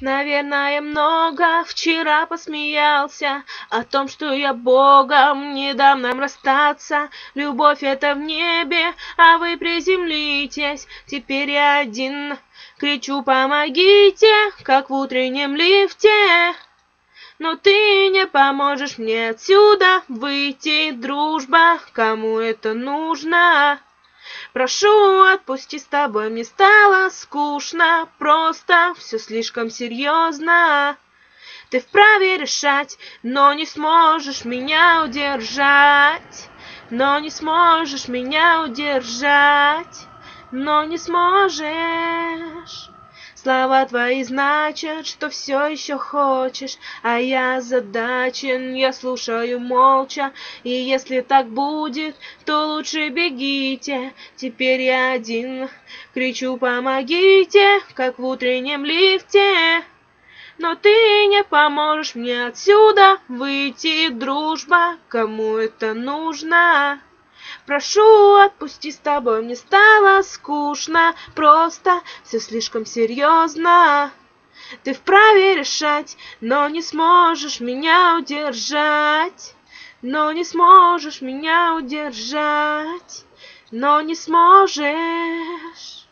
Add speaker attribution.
Speaker 1: Наверное, много вчера посмеялся о том, что я Богом не дам нам расстаться. Любовь это в небе, а вы приземлитесь. Теперь я один кричу: помогите, как в утреннем лифте. Но ты не поможешь мне отсюда выйти, дружба, кому это нужно? Прошу, отпусти, с тобой мне стало скучно, просто все слишком серьезно. Ты вправе решать, но не сможешь меня удержать. Но не сможешь меня удержать. Но не сможешь. Слова твои значат, что все еще хочешь, а я озадачен, я слушаю молча. И если так будет, то лучше бегите. Теперь я один кричу: помогите, как в утреннем лифте. Но ты не поможешь мне отсюда выйти, дружба, кому это нужно? Прошу, отпусти, с тобой мне стало скучно, просто все слишком серьезно. Ты вправе решать, но не сможешь меня удержать. Но не сможешь меня удержать. Но не сможешь.